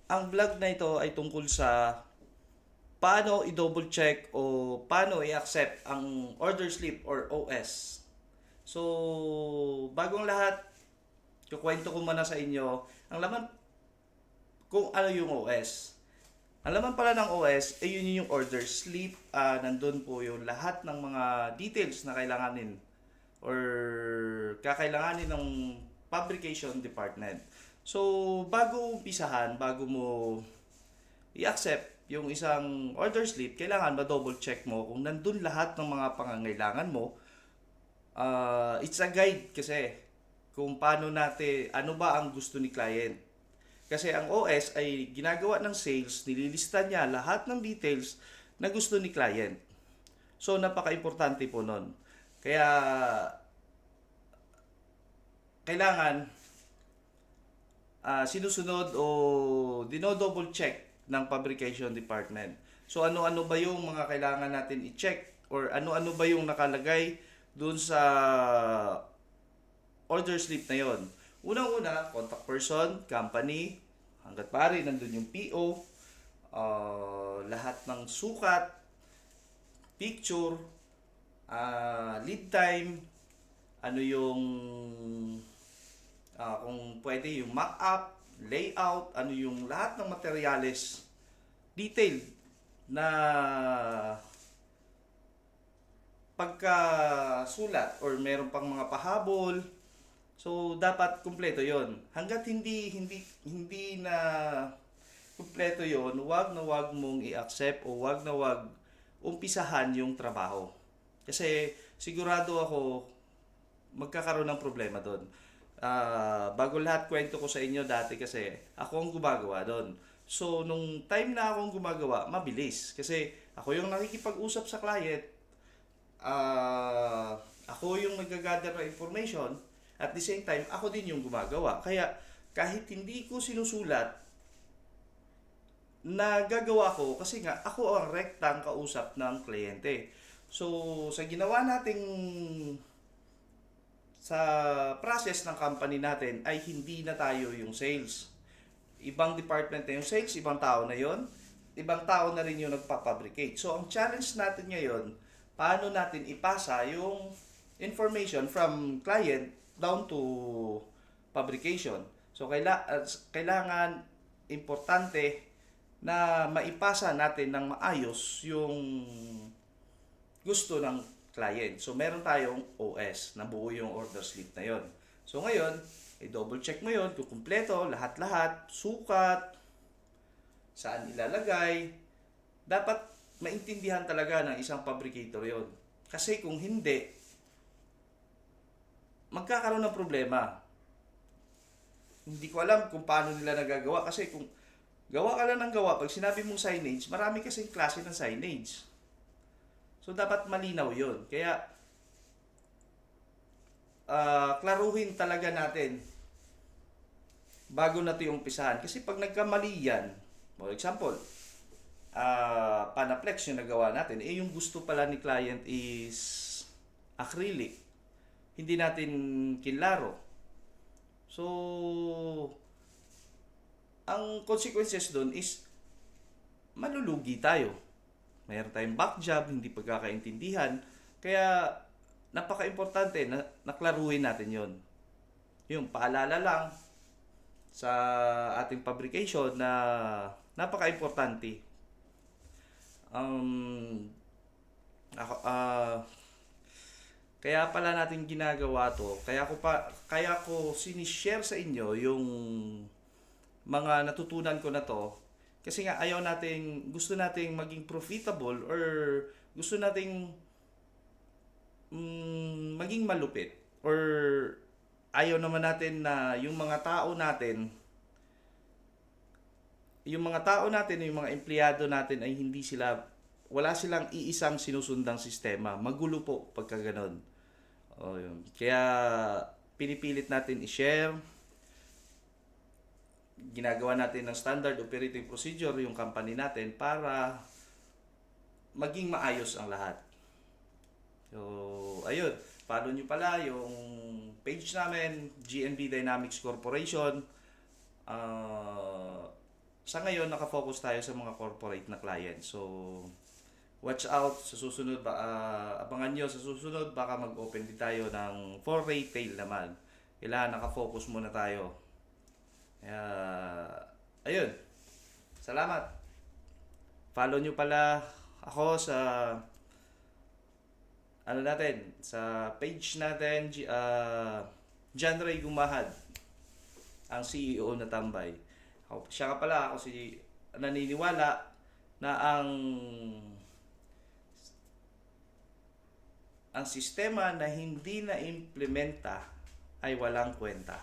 Ang vlog na ito ay tungkol sa paano i-double check o paano i-accept ang order slip or OS. So, bagong lahat, kukwento ko muna sa inyo ang laman kung ano yung OS. Ang laman pala ng OS, ay yun yung order slip. Nandun po yung lahat ng mga details na kailanganin or kakailanganin ng fabrication department. So, bago umpisahan, bago mo i-accept yung isang order slip, kailangan ma-double check mo kung nandun lahat ng mga pangangailangan mo. It's a guide kasi kung paano natin, ano ba ang gusto ni client. Kasi ang OS ay ginagawa ng sales, nililista niya lahat ng details na gusto ni client. So, napaka-importante po nun. Kaya, kailangan sinusunod o dino-double check ng fabrication department. So ano-ano ba yung mga kailangan natin i-check or ano-ano ba yung nakalagay dun sa order slip na yon. Unang-una, contact person, company, hanggat pare nandun yung PO, lahat ng sukat, picture, lead time, ano yung kung pwede yung mock-up, layout, ano yung lahat ng materyales, detailed na pagkasulat or meron pang mga pahabol. So dapat kumpleto 'yon. Hangga't hindi na kumpleto 'yon, wag na wag mong i-accept o wag na wag umpisahan yung trabaho. Kasi sigurado ako magkakaroon ng problema doon. Bago lahat kwento ko sa inyo dati kasi ako ang gumagawa doon. So, nung time na akong gumagawa, mabilis. Kasi ako yung nakikipag-usap sa client, ako yung nag-gather ng information, at the same time, ako din yung gumagawa. Kaya, kahit hindi ko sinusulat, nagagawa ko kasi nga ako ang rektang kausap ng kliyente. So, sa ginawa nating sa process ng company natin ay hindi na tayo yung sales. Ibang department na yung sales, ibang tao na yon, ibang tao na rin yung nagpapabricate. So, ang challenge natin ngayon, paano natin ipasa yung information from client down to fabrication. So, kailangan importante na maipasa natin ng maayos yung gusto ng client. So, meron tayong OS na buo yung order slip na yon. So, ngayon, i-double check mo yon kung kumpleto, lahat-lahat, sukat, saan ilalagay. Dapat maintindihan talaga ng isang fabricator yon. Kasi kung hindi, magkakaroon ng problema. Hindi ko alam kung paano nila nagagawa kasi kung gawa ka lang ng gawa, pag sinabi mong signage, marami kasing klase ng signage. So, dapat malinaw yon. Kaya, klaruhin talaga natin bago natin umpisahan. Kasi pag nagkamali yan, for example, Panaplex yung nagawa natin, eh yung gusto pala ni client is acrylic. Hindi natin kinlaro. So, ang consequences doon is malulugi tayo. Mayroon tayong back job, hindi pagkakaintindihan. Kaya, napaka-importante na naklaruhin natin yon. Yung paalala lang sa ating fabrication na napaka-importante. Um, ako, kaya pala natin ginagawa to. Kaya ko sinishare sa inyo yung mga natutunan ko na to. Kasi nga ayaw nating gusto nating maging profitable or gusto nating maging malupit or ayaw naman natin na yung mga empleyado natin ay hindi sila wala silang iisang sinusundang sistema. Magulo po pagka ganun. O, yun. Kaya pinipilit natin i-share, ginagawa natin ng standard operating procedure yung company natin para maging maayos ang lahat. So, ayun. Follow nyo pala yung page namin, GNB Dynamics Corporation. Uh, sa ngayon, nakafocus tayo sa mga corporate na client. So, watch out sa susunod. Abangan nyo sa susunod. Baka mag-open din tayo ng for retail naman. Kailangan nakafocus muna tayo. Kaya, ayun. Salamat. Follow nyo pala ako sa ano natin, sa page natin, John Ray Gumahad, ang CEO na Tambay. Siya ka pala, ako si naniniwala na ang sistema na hindi na implementa ay walang kwenta.